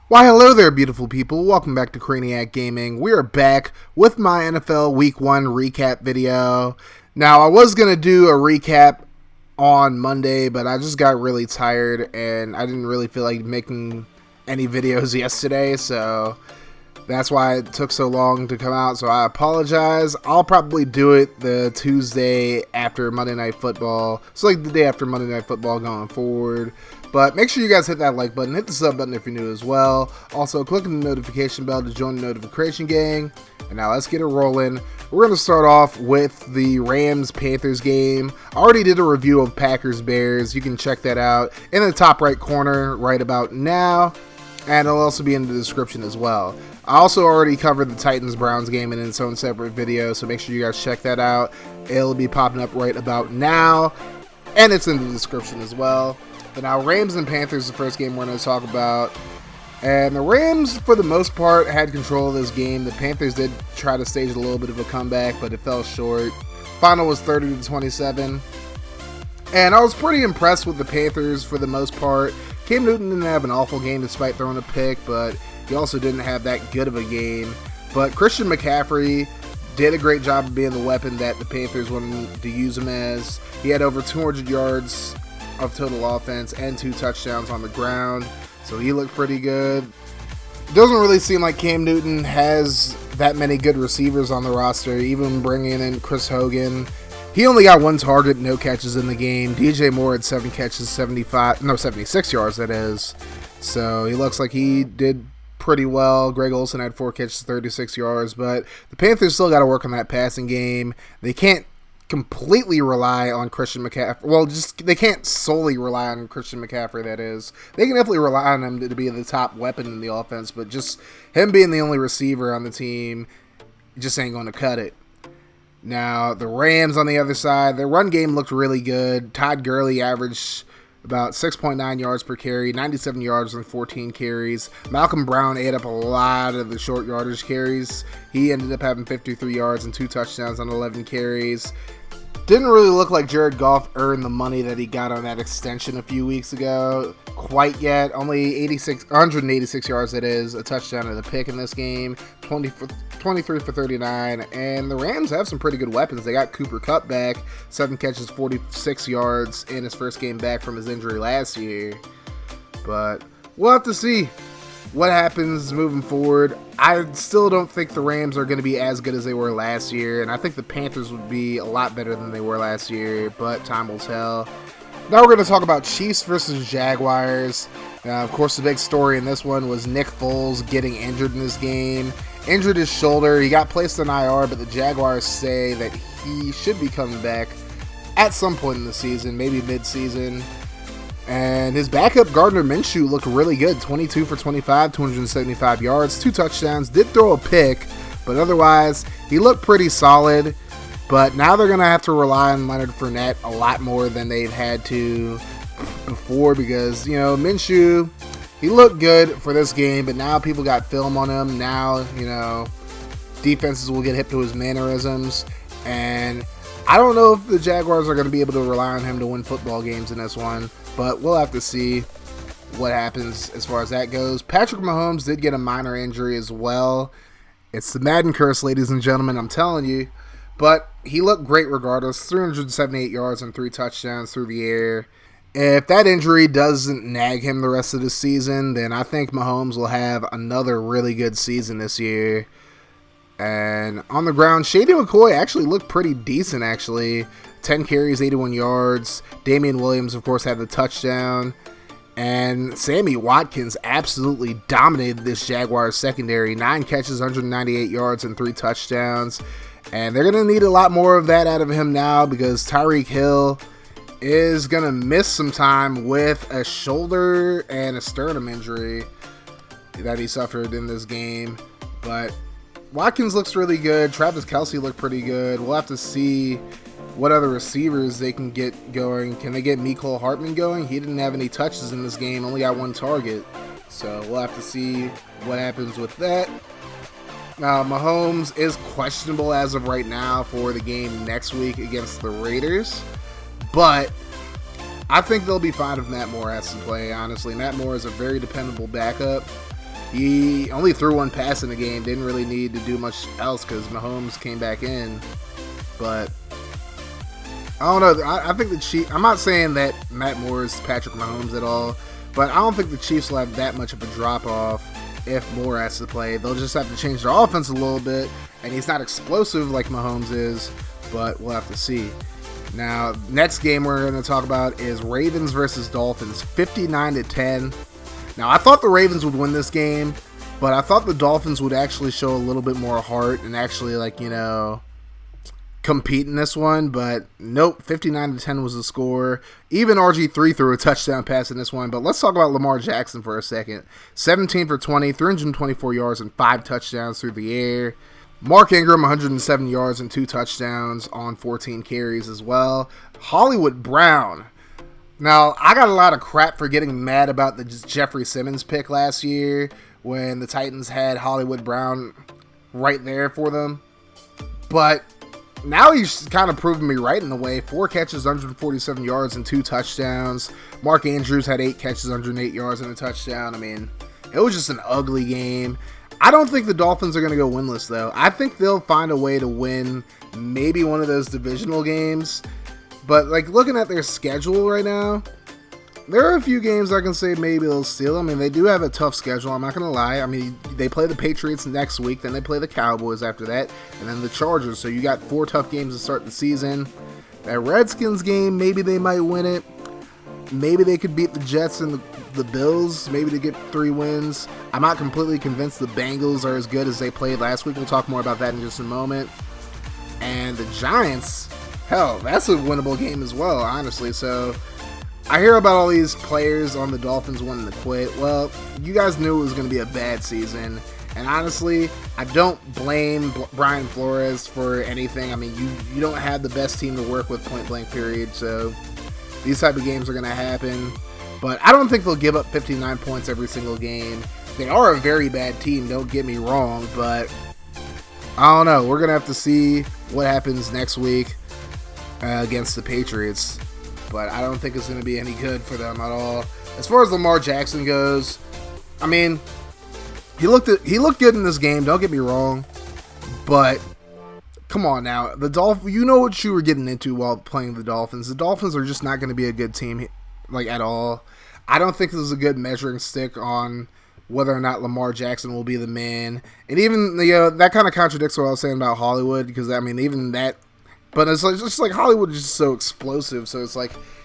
Why, hello there, beautiful people. Welcome back to Crayniaq Gaming. We are back with my NFL Week 1 recap video. Now, I was going to do a recap on Monday, but I just got really tired, and I didn't really feel like making any videos yesterday, so that's why it took so long to come out, so I apologize. I'll probably do it the Tuesday after Monday Night Football, so like the day after Monday Night Football going forward. But make sure you guys hit that like button, hit the sub button if you're new as well. Also, click on the notification bell to join the notification gang. And now let's get it rolling. We're going to start off with the Rams-Panthers game. I already did a review of Packers-Bears. You can check that out in the top right corner right about now. And it'll also be in the description as well. I also already covered the Titans-Browns game in its own separate video, so make sure you guys check that out. It'll be popping up right about now, and it's in the description as well. But now, Rams and Panthers is the first game we're going to talk about. And the Rams, for the most part, had control of this game. The Panthers did try to stage a little bit of a comeback, but it fell short. Final was 30-27. And I was pretty impressed with the Panthers for the most part. Cam Newton didn't have an awful game despite throwing a pick, but he also didn't have that good of a game. But Christian McCaffrey did a great job of being the weapon that the Panthers wanted to use him as. He had over 200 yards of total offense and 2 touchdowns on the ground, so he looked pretty good. Doesn't really seem like Cam Newton has that many good receivers on the roster, even bringing in Chris Hogan. He only got 1 target, no catches in the game. DJ Moore had 7 catches, 76 yards, that is. So he looks like he did pretty well. Greg Olsen had 4 catches, 36 yards, but the Panthers still got to work on that passing game. They can't completely rely on Christian McCaffrey. Well, they can't solely rely on Christian McCaffrey, that is. They can definitely rely on him to be the top weapon in the offense, but just him being the only receiver on the team just ain't going to cut it. Now, the Rams on the other side, their run game looked really good. Todd Gurley averaged about 6.9 yards per carry, 97 yards on 14 carries. Malcolm Brown ate up a lot of the short yardage carries. He ended up having 53 yards and 2 touchdowns on 11 carries. Didn't really look like Jared Goff earned the money that he got on that extension a few weeks ago quite yet. Only 186 yards, that is, a touchdown and a pick in this game. 23 for 39, and the Rams have some pretty good weapons. They got Cooper Kupp back, 7 catches, 46 yards in his first game back from his injury last year. But we'll have to see what happens moving forward. I still don't think the Rams are going to be as good as they were last year, and I think the Panthers would be a lot better than they were last year, but time will tell. Now we're going to talk about Chiefs versus Jaguars. Of course, the big story in this one was Nick Foles getting injured in this game. Injured his shoulder. He got placed on IR, but the Jaguars say that he should be coming back at some point in the season, maybe mid-season. And his backup, Gardner Minshew, looked really good. 22 for 25, 275 yards, 2 touchdowns. Did throw a pick, but otherwise, he looked pretty solid. But now they're going to have to rely on Leonard Fournette a lot more than they've had to before because, Minshew, he looked good for this game, but now people got film on him. Now, defenses will get hip to his mannerisms. And I don't know if the Jaguars are going to be able to rely on him to win football games in this one, but we'll have to see what happens as far as that goes. Patrick Mahomes did get a minor injury as well. It's the Madden curse, ladies and gentlemen, I'm telling you. But he looked great regardless. 378 yards and 3 touchdowns through the air. If that injury doesn't nag him the rest of the season, then I think Mahomes will have another really good season this year. And on the ground, Shady McCoy actually looked pretty decent, actually. 10 carries, 81 yards. Damian Williams, of course, had the touchdown. And Sammy Watkins absolutely dominated this Jaguars secondary. 9 catches, 198 yards, and 3 touchdowns. And they're going to need a lot more of that out of him now because Tyreek Hill is going to miss some time with a shoulder and a sternum injury that he suffered in this game. But Watkins looks really good. Travis Kelce looked pretty good. We'll have to see what other receivers they can get going. Can they get Mecole Hardman going? He didn't have any touches in this game, only got 1 target. So we'll have to see what happens with that. Now, Mahomes is questionable as of right now for the game next week against the Raiders. But I think they'll be fine if Matt Moore has to play, honestly. Matt Moore is a very dependable backup. He only threw one pass in the game. Didn't really need to do much else because Mahomes came back in. But I don't know. I think the Chiefs. I'm not saying that Matt Moore is Patrick Mahomes at all, but I don't think the Chiefs will have that much of a drop off if Moore has to play. They'll just have to change their offense a little bit, and he's not explosive like Mahomes is, but we'll have to see. Now, next game we're going to talk about is Ravens versus Dolphins, 59-10. Now, I thought the Ravens would win this game, but I thought the Dolphins would actually show a little bit more heart and actually, compete in this one, but nope, 59-10 was the score. Even RG3 threw a touchdown pass in this one, but let's talk about Lamar Jackson for a second. 17 for 20, 324 yards and 5 touchdowns through the air. Mark Ingram, 107 yards and 2 touchdowns on 14 carries as well. Hollywood Brown. Now, I got a lot of crap for getting mad about the Jeffrey Simmons pick last year when the Titans had Hollywood Brown right there for them. But now he's kind of proven me right in a way. 4 catches, 147 yards, and 2 touchdowns. Mark Andrews had 8 catches, 108 yards, and a touchdown. I mean, it was just an ugly game. I don't think the Dolphins are going to go winless, though. I think they'll find a way to win maybe one of those divisional games. But, looking at their schedule right now, there are a few games I can say maybe they'll steal. I mean, they do have a tough schedule, I'm not going to lie. I mean, they play the Patriots next week, then they play the Cowboys after that, and then the Chargers. So you got 4 tough games to start the season. That Redskins game, maybe they might win it. Maybe they could beat the Jets and the Bills, maybe to get 3 wins. I'm not completely convinced the Bengals are as good as they played last week. We'll talk more about that in just a moment. And the Giants, hell, that's a winnable game as well, honestly. So I hear about all these players on the Dolphins wanting to quit. Well, you guys knew it was going to be a bad season. And honestly, I don't blame Brian Flores for anything. I mean, you don't have the best team to work with, point blank period. So these type of games are going to happen. But I don't think they'll give up 59 points every single game. They are a very bad team, don't get me wrong. But I don't know. We're going to have to see what happens next week against the Patriots. But I don't think it's going to be any good for them at all. As far as Lamar Jackson goes, I mean, he looked good in this game, don't get me wrong. But come on now, the Dolphins, you know what you were getting into while playing the Dolphins. The Dolphins are just not going to be a good team, at all. I don't think this is a good measuring stick on whether or not Lamar Jackson will be the man. And even, that kind of contradicts what I was saying about Hollywood, because, I mean, even that, but it's just Hollywood is just so explosive, so it's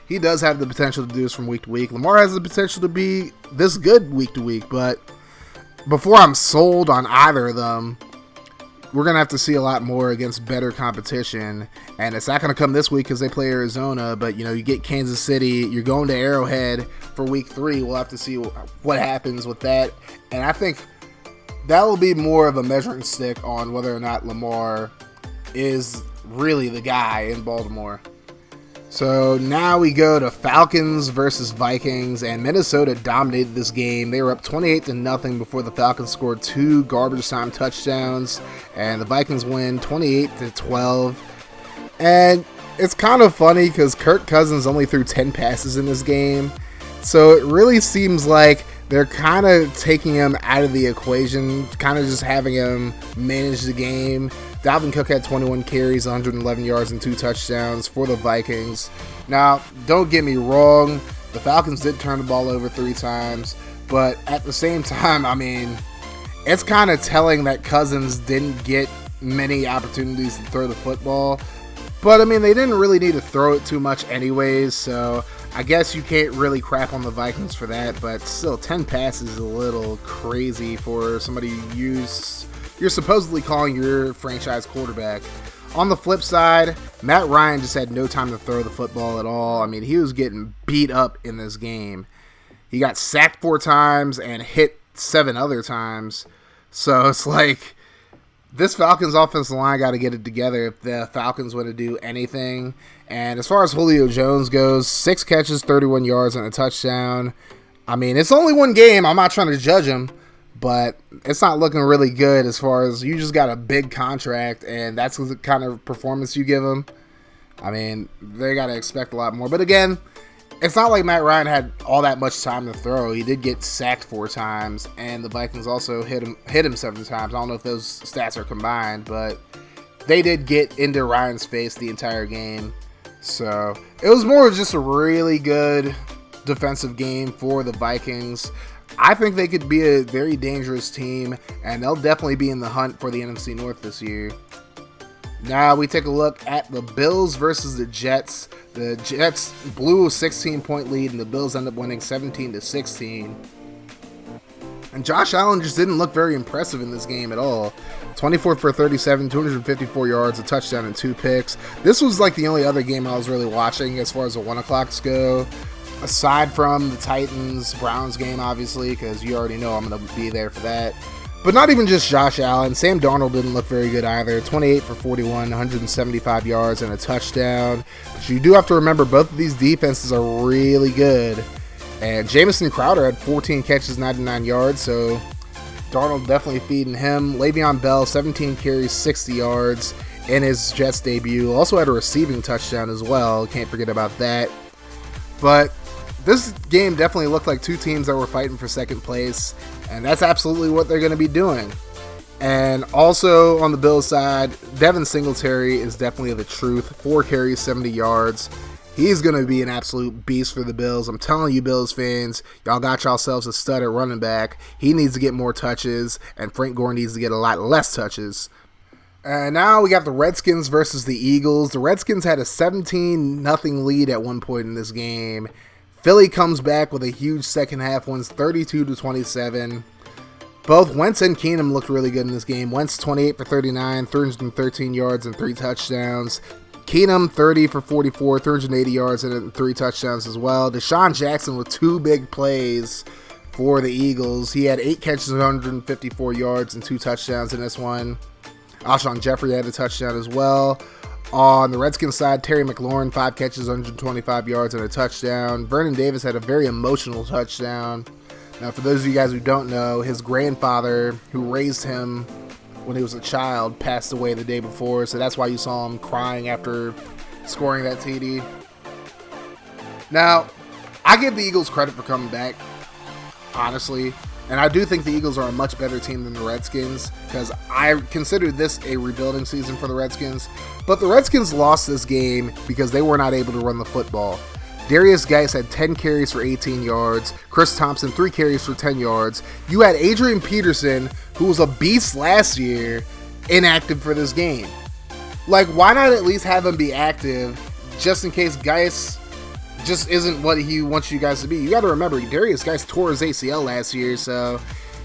he does have the potential to do this from week to week. Lamar has the potential to be this good week to week, but before I'm sold on either of them, we're going to have to see a lot more against better competition. And it's not going to come this week because they play Arizona. But, you get Kansas City. You're going to Arrowhead for week 3. We'll have to see what happens with that. And I think that will be more of a measuring stick on whether or not Lamar is really the guy in Baltimore. So now we go to Falcons versus Vikings, and Minnesota dominated this game. They were up 28-0 before the Falcons scored 2 garbage time touchdowns, and the Vikings win 28-12. And it's kind of funny because Kirk Cousins only threw 10 passes in this game, so it really seems like they're kind of taking him out of the equation, kind of just having him manage the game. Dalvin Cook had 21 carries, 111 yards, and 2 touchdowns for the Vikings. Now, don't get me wrong, the Falcons did turn the ball over 3 times, but at the same time, I mean, it's kind of telling that Cousins didn't get many opportunities to throw the football. But, I mean, they didn't really need to throw it too much anyways, so I guess you can't really crap on the Vikings for that, but still, 10 passes is a little crazy for somebody you're supposedly calling your franchise quarterback. On the flip side, Matt Ryan just had no time to throw the football at all. I mean, he was getting beat up in this game. He got sacked 4 times and hit 7 other times. So it's this Falcons offensive line got to get it together if the Falcons want to do anything. And as far as Julio Jones goes, 6 catches, 31 yards, and a touchdown. I mean, it's only one game. I'm not trying to judge him. But it's not looking really good as far as you just got a big contract, and that's the kind of performance you give them. I mean, they got to expect a lot more. But again, it's not like Matt Ryan had all that much time to throw. He did get sacked 4 times, and the Vikings also hit him 7 times. I don't know if those stats are combined, but they did get into Ryan's face the entire game. So it was more of just a really good defensive game for the Vikings. I think they could be a very dangerous team, and they'll definitely be in the hunt for the NFC North this year. Now we take a look at the Bills versus the Jets. The Jets blew a 16-point lead, and the Bills end up winning 17-16. And Josh Allen just didn't look very impressive in this game at all. 24 for 37, 254 yards, a touchdown, and 2 picks. This was like the only other game I was really watching as far as the 1 o'clocks go. Aside from the Titans-Browns game, obviously, because you already know I'm going to be there for that. But not even just Josh Allen. Sam Darnold didn't look very good either. 28 for 41, 175 yards, and a touchdown. But you do have to remember both of these defenses are really good. And Jameis and Crowder had 14 catches, 99 yards, so Darnold definitely feeding him. Le'Veon Bell, 17 carries, 60 yards in his Jets debut. Also had a receiving touchdown as well. Can't forget about that. But this game definitely looked like 2 teams that were fighting for second place, and that's absolutely what they're going to be doing. And also on the Bills side, Devin Singletary is definitely the truth. 4 carries, 70 yards. He's going to be an absolute beast for the Bills. I'm telling you, Bills fans, y'all got yourselves a stud at running back. He needs to get more touches, and Frank Gore needs to get a lot less touches. And now we got the Redskins versus the Eagles. The Redskins had a 17-0 lead at one point in this game. Philly comes back with a huge second half, wins 32-27. Both Wentz and Keenum looked really good in this game. Wentz 28 for 39, 313 yards and 3 touchdowns. Keenum 30 for 44, 380 yards and 3 touchdowns as well. Deshaun Jackson with 2 big plays for the Eagles. He had 8 catches, 154 yards and 2 touchdowns in this one. Alshon Jeffrey had a touchdown as well. On the Redskins side, Terry McLaurin, 5 catches, 125 yards, and a touchdown. Vernon Davis had a very emotional touchdown. Now, for those of you guys who don't know, his grandfather, who raised him when he was a child, passed away the day before, so that's why you saw him crying after scoring that TD. Now, I give the Eagles credit for coming back, honestly. And I do think the Eagles are a much better team than the Redskins, because I consider this a rebuilding season for the Redskins. But the Redskins lost this game because they were not able to run the football. Darius Geis had 10 carries for 18 yards. Chris Thompson, 3 carries for 10 yards. You had Adrian Peterson, who was a beast last year, inactive for this game. Like, why not at least have him be active just in case Geis just isn't what he wants you guys to be? You got to remember, Darius Geis tore his ACL last year, so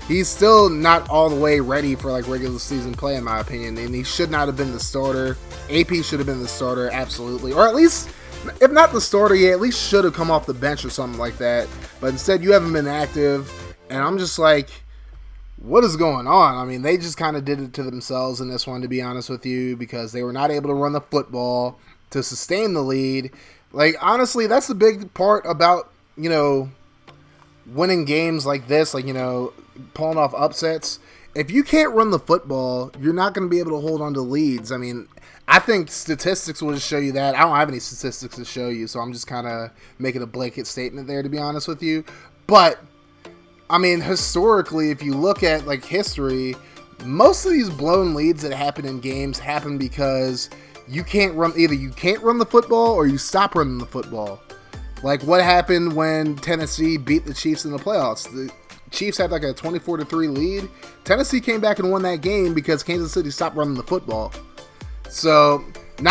he's still not all the way ready for like regular season play, in my opinion, and he should not have been the starter. AP should have been the starter, absolutely, or at least, if not the starter, he at least should have come off the bench or something like that. But instead, you haven't been active, and I'm just like, what is going on? I mean, they just kind of did it to themselves in this one, to be honest with you, because they were not able to run the football to sustain the lead. Like, honestly, that's the big part about, you know, winning games like this, like, you know, pulling off upsets. If you can't run the football, you're not going to be able to hold on to leads. I mean, I think statistics will just show you that. I don't have any statistics to show you, so I'm just kind of making a blanket statement there, to be honest with you. But, I mean, historically, if you look at, like, history, most of these blown leads that happen in games happen because you can't run the football or you stop running the football. Like what happened when Tennessee beat the Chiefs in the playoffs. The Chiefs had like a 24-3 lead. Tennessee came back and won that game because Kansas City stopped running the football. So, and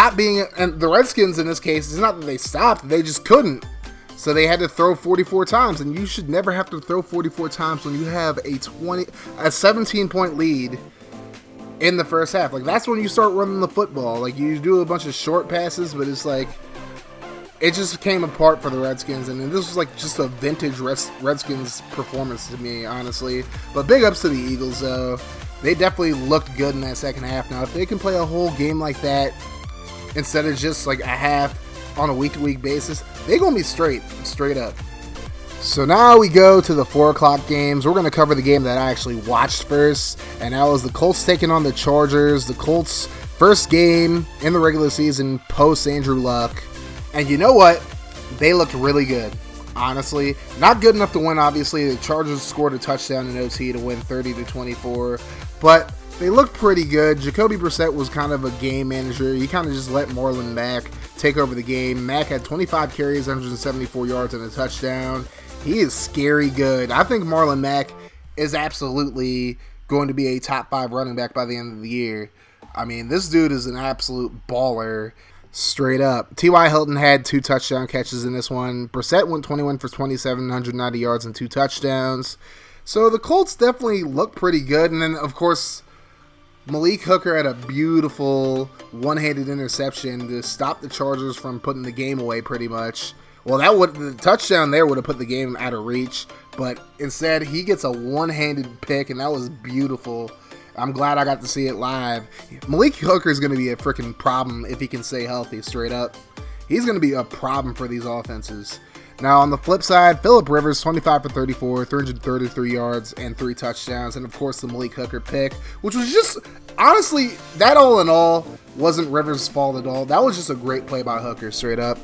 the Redskins in this case, it's not that they stopped, they just couldn't. So they had to throw 44 times, and you should never have to throw 44 times when you have a 17-point lead in the first half. Like, that's when you start running the football. Like, you do a bunch of short passes, but it's like, it just came apart for the Redskins, and this was like just a vintage Redskins performance to me, honestly. But big ups to the Eagles, though. They definitely looked good in that second half. Now, if they can play a whole game like that instead of just like a half on a week-to-week basis, they're going to be straight up. So now we go to the 4 o'clock games. We're going to cover the game that I actually watched first, and that was the Colts taking on the Chargers. The Colts' first game in the regular season post Andrew Luck. And you know what? they looked really good. Honestly, not good enough to win. Obviously, the Chargers scored a touchdown in OT to win 30-24, but they looked pretty good. Jacoby Brissett was kind of a game manager. He kind of just let Marlon Mack take over the game. Mack had 25 carries, 174 yards, and a touchdown. He is scary good. I think Marlon Mack is absolutely going to be a top 5 running back by the end of the year. I mean, this dude is an absolute baller. Straight up. T.Y. Hilton had 2 touchdown catches in this one. Brissett went 21 for 27, 190 yards and 2 touchdowns. So the Colts definitely look pretty good. And then, of course, Malik Hooker had a beautiful one-handed interception to stop the Chargers from putting the game away pretty much. Well, the touchdown there would have put the game out of reach. But instead, he gets a one-handed pick, and that was beautiful. I'm glad I got to see it live. Malik Hooker is going to be a freaking problem if he can stay healthy, straight up. He's going to be a problem for these offenses. Now, on the flip side, Phillip Rivers, 25 for 34, 333 yards, and 3 touchdowns. And, of course, the Malik Hooker pick, which was just, honestly, that all in all wasn't Rivers' fault at all. That was just a great play by Hooker, straight up.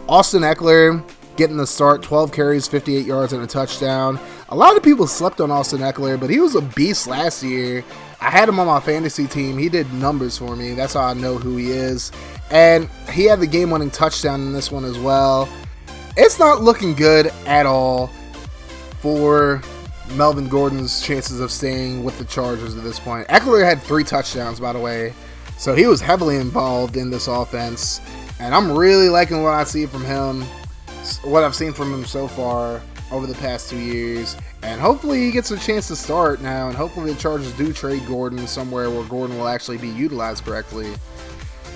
Austin Eckler getting the start, 12 carries, 58 yards, and a touchdown. A lot of people slept on Austin Eckler, but he was a beast last year. I had him on my fantasy team. He did numbers for me. That's how I know who he is. And he had the game-winning touchdown in this one as well. It's not looking good at all for Melvin Gordon's chances of staying with the Chargers at this point. Eckler had 3 touchdowns, by the way. So he was heavily involved in this offense. And I'm really liking what I see from him, what I've seen from him so far over the past 2 years. And hopefully he gets a chance to start now, and hopefully the Chargers do trade Gordon somewhere where Gordon will actually be utilized correctly.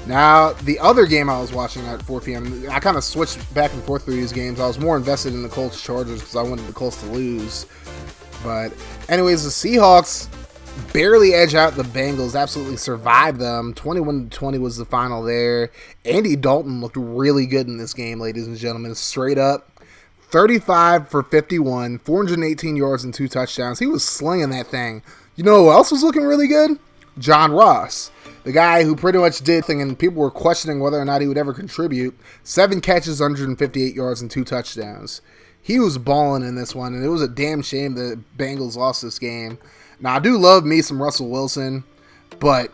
Now, the other game I was watching at 4 p.m., I kind of switched back and forth through these games. I was more invested in the Colts-Chargers because I wanted the Colts to lose. But anyways, the Seahawks barely edge out the Bengals, absolutely survived them. 21-20 was the final there. Andy Dalton looked really good in this game, ladies and gentlemen, straight up. 35 for 51, 418 yards and 2 touchdowns. He was slinging that thing. You know who else was looking really good? John Ross, the guy who pretty much did thing, and people were questioning whether or not he would ever contribute. 7 catches, 158 yards and 2 touchdowns. He was balling in this one, and it was a damn shame the Bengals lost this game. Now, I do love me some Russell Wilson, but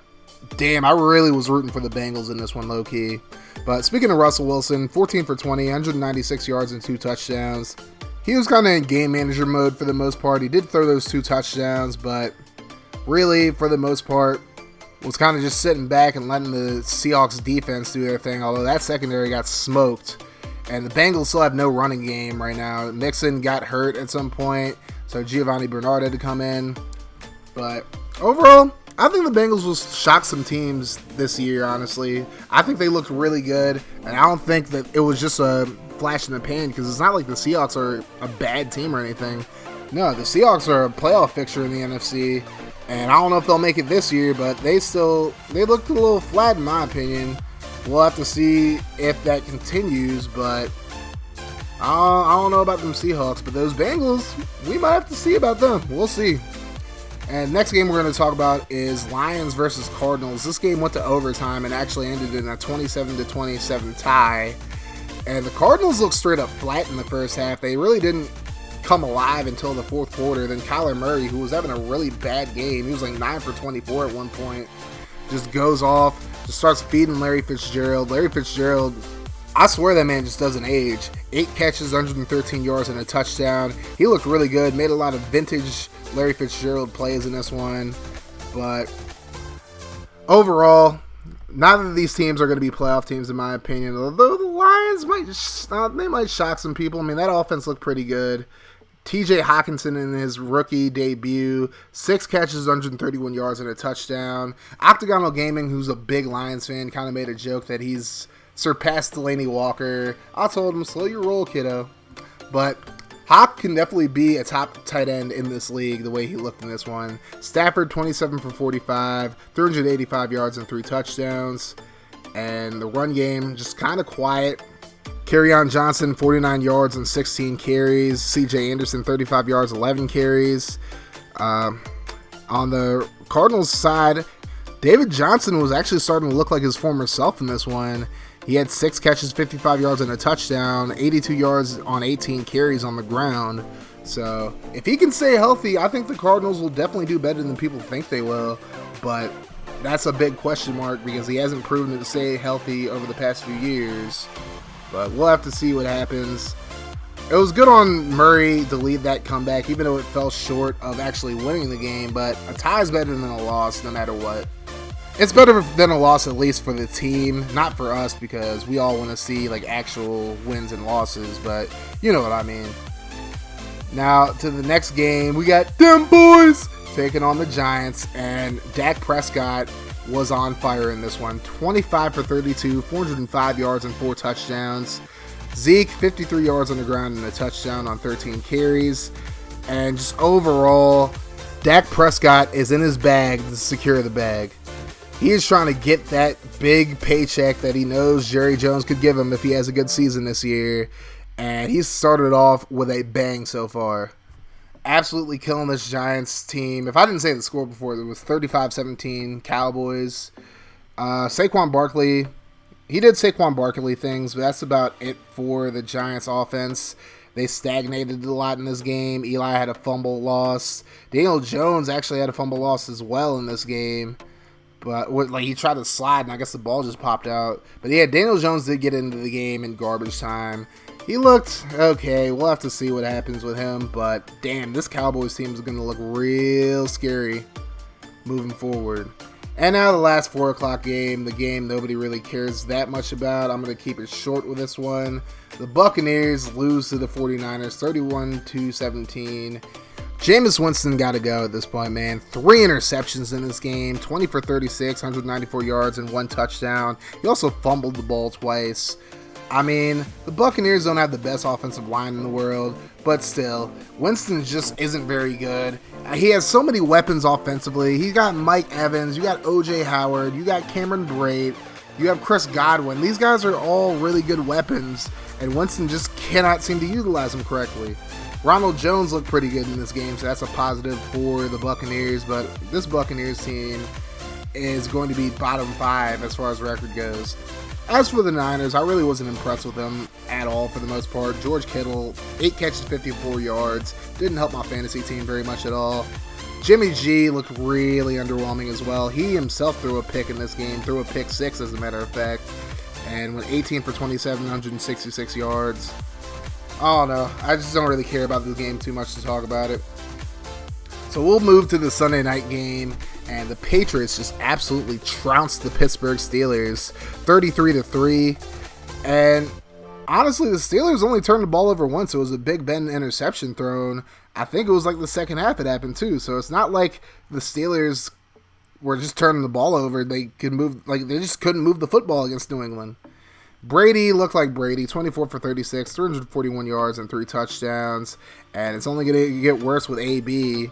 damn, I really was rooting for the Bengals in this one, low-key. But speaking of Russell Wilson, 14 for 20, 196 yards and 2 touchdowns. He was kind of in game manager mode for the most part. He did throw those 2 touchdowns, but really, for the most part, was kind of just sitting back and letting the Seahawks defense do their thing, although that secondary got smoked. And the Bengals still have no running game right now. Mixon got hurt at some point, so Giovanni Bernard had to come in. But overall, I think the Bengals will shock some teams this year, honestly. I think they looked really good, and I don't think that it was just a flash in the pan, because it's not like the Seahawks are a bad team or anything. No, the Seahawks are a playoff fixture in the NFC, and I don't know if they'll make it this year, but they looked a little flat in my opinion. We'll have to see if that continues, but I don't know about them Seahawks, but those Bengals, we might have to see about them. We'll see. And next game we're going to talk about is Lions versus Cardinals. This game went to overtime and actually ended in a 27-27 tie. And the Cardinals looked straight up flat in the first half. They really didn't come alive until the fourth quarter. Then Kyler Murray, who was having a really bad game, he was like 9 for 24 at one point, just goes off, just starts feeding Larry Fitzgerald. Larry Fitzgerald, I swear that man just doesn't age. 8 catches, 113 yards, and a touchdown. He looked really good, made a lot of vintage Larry Fitzgerald plays in this one. But overall, neither of these teams are going to be playoff teams in my opinion. Although the Lions might shock some people. I mean, that offense looked pretty good. TJ Hawkinson in his rookie debut, 6 catches, 131 yards, and a touchdown. Octagonal Gaming, who's a big Lions fan, kind of made a joke that he's surpassed Delaney Walker. I told him, slow your roll, kiddo. But Hawk can definitely be a top tight end in this league the way he looked in this one. Stafford, 27 for 45, 385 yards and 3 touchdowns. And the run game, just kind of quiet. Kerryon Johnson, 49 yards and 16 carries. CJ Anderson, 35 yards, 11 carries. On the Cardinals side, David Johnson was actually starting to look like his former self in this one. He had 6 catches, 55 yards, and a touchdown, 82 yards on 18 carries on the ground. So if he can stay healthy, I think the Cardinals will definitely do better than people think they will. But that's a big question mark because he hasn't proven to stay healthy over the past few years. But we'll have to see what happens. It was good on Murray to lead that comeback, even though it fell short of actually winning the game. But a tie is better than a loss no matter what. It's better than a loss, at least for the team, not for us, because we all want to see like actual wins and losses, but you know what I mean. Now to the next game, we got them boys taking on the Giants, and Dak Prescott was on fire in this one. 25 for 32, 405 yards and 4 touchdowns. Zeke, 53 yards on the ground and a touchdown on 13 carries. And just overall, Dak Prescott is in his bag to secure the bag. He is trying to get that big paycheck that he knows Jerry Jones could give him if he has a good season this year. And he's started off with a bang so far. Absolutely killing this Giants team. If I didn't say the score before, it was 35-17 Cowboys. Saquon Barkley, he did Saquon Barkley things, but that's about it for the Giants offense. They stagnated a lot in this game. Eli had a fumble loss. Daniel Jones actually had a fumble loss as well in this game. But he tried to slide, and I guess the ball just popped out. But yeah, Daniel Jones did get into the game in garbage time. He looked okay. We'll have to see what happens with him. But damn, this Cowboys team is going to look real scary moving forward. And now the last 4 o'clock game, the game nobody really cares that much about. I'm going to keep it short with this one. The Buccaneers lose to the 49ers, 31-17. Jameis Winston got to go at this point, man. 3 interceptions in this game, 20 for 36, 194 yards, and 1 touchdown. He also fumbled the ball twice. I mean, the Buccaneers don't have the best offensive line in the world, but still, Winston just isn't very good. He has so many weapons offensively. He's got Mike Evans, you got O.J. Howard, you got Cameron Brate, you have Chris Godwin. These guys are all really good weapons, and Winston just cannot seem to utilize them correctly. Ronald Jones looked pretty good in this game, so that's a positive for the Buccaneers, but this Buccaneers team is going to be bottom 5 as far as record goes. As for the Niners, I really wasn't impressed with them at all for the most part. George Kittle, 8 catches, 54 yards. Didn't help my fantasy team very much at all. Jimmy G looked really underwhelming as well. He himself threw a pick in this game, threw a pick 6 as a matter of fact, and went 18 for 27, 166 yards. I don't know. I just don't really care about this game too much to talk about it. So we'll move to the Sunday night game, and the Patriots just absolutely trounced the Pittsburgh Steelers 33-3. And honestly, the Steelers only turned the ball over once. It was a Big Ben interception thrown. I think it was like the second half it happened too. So it's not like the Steelers were just turning the ball over. They just couldn't move the football against New England. Brady looked like Brady, 24 for 36, 341 yards and 3 touchdowns. And it's only going to get worse with AB.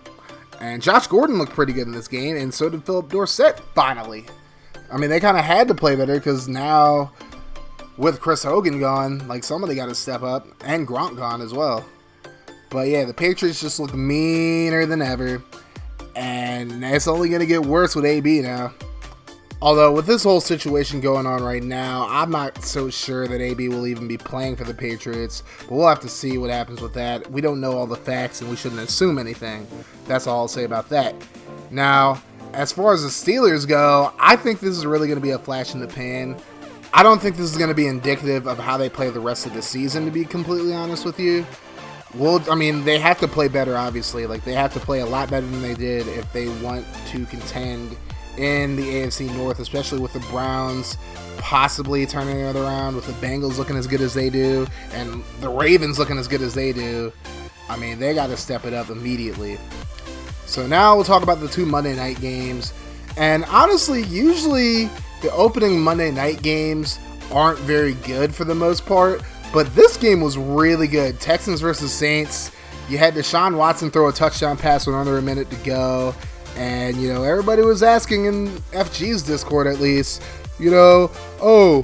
And Josh Gordon looked pretty good in this game, and so did Philip Dorsett, finally. I mean, they kind of had to play better because now, with Chris Hogan gone, like somebody got to step up, and Gronk gone as well. But yeah, the Patriots just look meaner than ever, and it's only going to get worse with AB now. Although, with this whole situation going on right now, I'm not so sure that AB will even be playing for the Patriots. But we'll have to see what happens with that. We don't know all the facts, and we shouldn't assume anything. That's all I'll say about that. Now, as far as the Steelers go, I think this is really going to be a flash in the pan. I don't think this is going to be indicative of how they play the rest of the season, to be completely honest with you. Well, I mean, they have to play better, obviously. Like, they have to play a lot better than they did if they want to contend in the AFC North, especially with the Browns possibly turning it around, with the Bengals looking as good as they do, and the Ravens looking as good as they do. I mean, they got to step it up immediately. So now we'll talk about the 2 Monday night games. And honestly, usually the opening Monday night games aren't very good for the most part, but this game was really good. Texans versus Saints. You had Deshaun Watson throw a touchdown pass with under a minute to go. And, everybody was asking in FG's Discord at least, oh,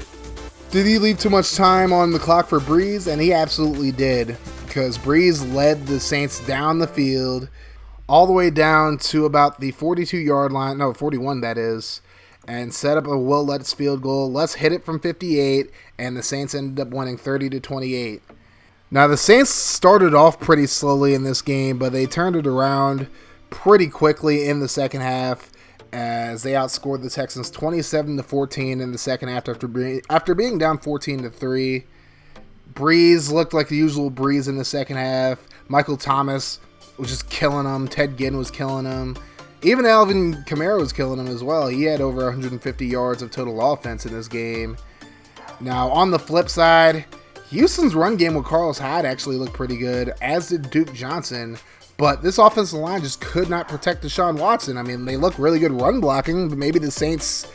did he leave too much time on the clock for Breeze? And he absolutely did, because Breeze led the Saints down the field all the way down to about the 42-yard line, no, 41 that is. and set up a Will Lutz field goal. Let's hit it from 58, and the Saints ended up winning 30-28. Now, the Saints started off pretty slowly in this game, but they turned it around pretty quickly in the second half as they outscored the Texans 27-14 in the second half after being down 14-3. Breeze looked like the usual Breeze in the second half. Michael Thomas was just killing him. Ted Ginn was killing him. Even Alvin Kamara was killing him as well. He had over 150 yards of total offense in this game. Now, on the flip side, Houston's run game with Carlos Hyde actually looked pretty good, as did Duke Johnson. But this offensive line just could not protect Deshaun Watson. I mean, they look really good run blocking, but maybe the Saints'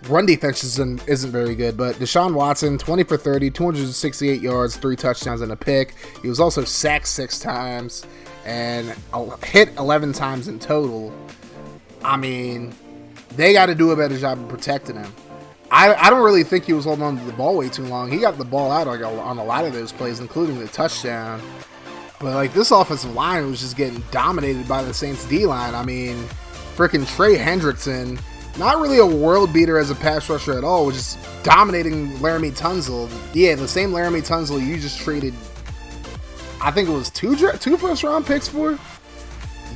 run defense isn't very good. But Deshaun Watson, 20 for 30, 268 yards, 3 touchdowns and a pick. He was also sacked 6 times and hit 11 times in total. I mean, they got to do a better job of protecting him. I don't really think he was holding on to the ball way too long. He got the ball out on a lot of those plays, including the touchdown. But, like, this offensive line was just getting dominated by the Saints' D-line. I mean, freaking Trey Hendrickson, not really a world beater as a pass rusher at all, was just dominating Laramie Tunsil. Yeah, the same Laramie Tunsil you just traded, I think it was two first-round picks for?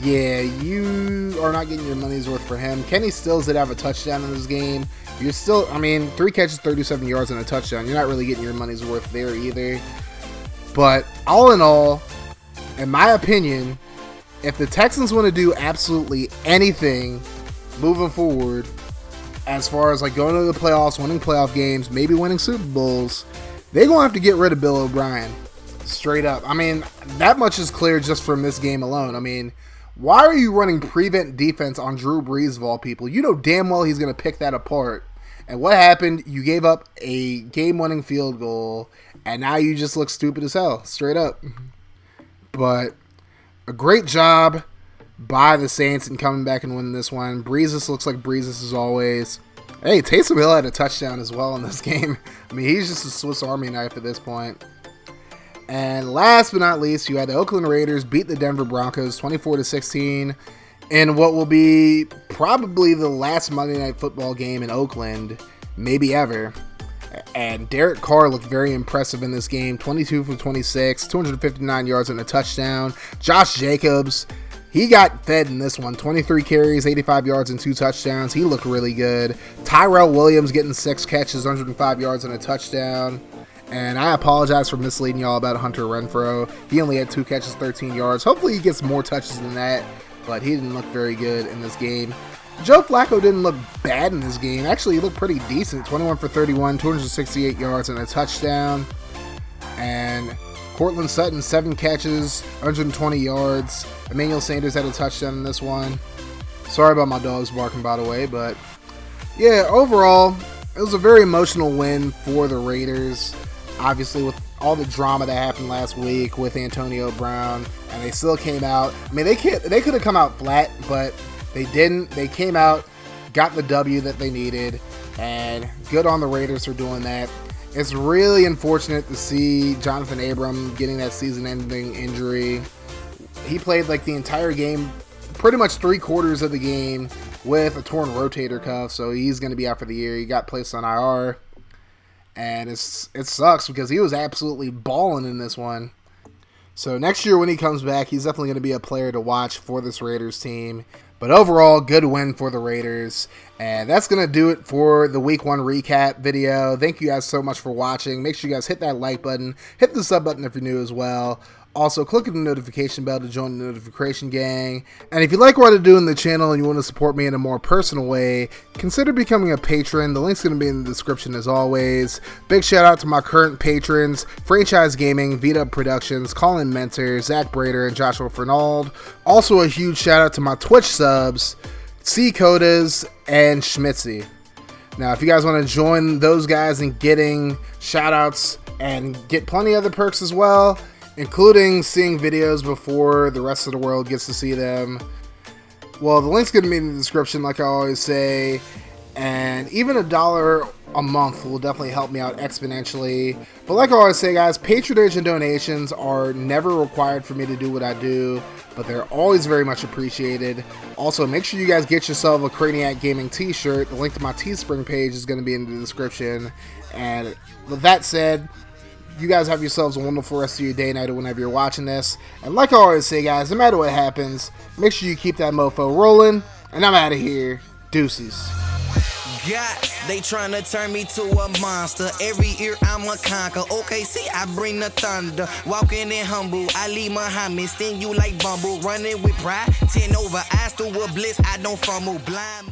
Yeah, you are not getting your money's worth for him. Kenny Stills did have a touchdown in this game. You're still, I mean, 3 catches, 37 yards, and a touchdown. You're not really getting your money's worth there either. But all in all, in my opinion, if the Texans want to do absolutely anything moving forward, as far as like going to the playoffs, winning playoff games, maybe winning Super Bowls, they're going to have to get rid of Bill O'Brien. Straight up. I mean, that much is clear just from this game alone. I mean, why are you running prevent defense on Drew Brees of all people? You know damn well he's going to pick that apart. And what happened? You gave up a game-winning field goal, and now you just look stupid as hell. Straight up. But a great job by the Saints in coming back and winning this one. Breezes looks like Breezes as always. Hey, Taysom Hill had a touchdown as well in this game. I mean, he's just a Swiss Army knife at this point. And last but not least, you had the Oakland Raiders beat the Denver Broncos 24-16 in what will be probably the last Monday Night Football game in Oakland, maybe ever. And Derek Carr looked very impressive in this game, 22 for 26, 259 yards and a touchdown. Josh Jacobs, he got fed in this one, 23 carries, 85 yards and 2 touchdowns. He looked really good. Tyrell Williams getting 6 catches, 105 yards and a touchdown. And I apologize for misleading y'all about Hunter Renfrow. He only had 2 catches, 13 yards. Hopefully he gets more touches than that, but he didn't look very good in this game. Joe Flacco didn't look bad in this game. Actually, he looked pretty decent. 21 for 31, 268 yards and a touchdown. And Cortland Sutton, 7 catches, 120 yards. Emmanuel Sanders had a touchdown in this one. Sorry about my dogs barking, by the way, but yeah, overall, it was a very emotional win for the Raiders. Obviously, with all the drama that happened last week with Antonio Brown, and they still came out. I mean, they could have come out flat, but they didn't. They came out, got the W that they needed, and good on the Raiders for doing that. It's really unfortunate to see Jonathan Abram getting that season-ending injury. He played like the entire game, pretty much 3/4 of the game, with a torn rotator cuff, so he's going to be out for the year. He got placed on IR. And it sucks because he was absolutely balling in this one. So next year when he comes back, he's definitely going to be a player to watch for this Raiders team. But overall, good win for the Raiders. And that's going to do it for the Week 1 recap video. Thank you guys so much for watching. Make sure you guys hit that like button. Hit the sub button if you're new as well. Also, click the notification bell to join the notification gang. And if you like what I do in the channel and you want to support me in a more personal way, consider becoming a patron. The link's going to be in the description as always. Big shout out to my current patrons, Franchise Gaming, V-Dub Productions, Colin Mentor, Zach Brader, and Joshua Fernald. Also a huge shout out to my Twitch subs, C Codas and Schmitzy. Now, if you guys want to join those guys in getting shout outs and get plenty of other perks as well, including seeing videos before the rest of the world gets to see them, well, the link's going to be in the description like I always say, and even $1 a month will definitely help me out exponentially. But like I always say, guys, patronage and donations are never required for me to do what I do, but they're always very much appreciated. Also, make sure you guys get yourself a Crayniaq Gaming t-shirt. The link to my Teespring page is going to be in the description. And with that said, you guys have yourselves a wonderful rest of your day, night, or whenever you're watching this. And like I always say, guys, no matter what happens, make sure you keep that mofo rolling. And I'm out of here. Deuces. God, they tryna turn me to a monster. Every year I'm a conquer. Okay, see, I bring the thunder. Walking in humble, I leave Muhammad. Sting you like Bumble. Running with pride, 10 over. Eyes to a bliss, I don't fumble. Blind.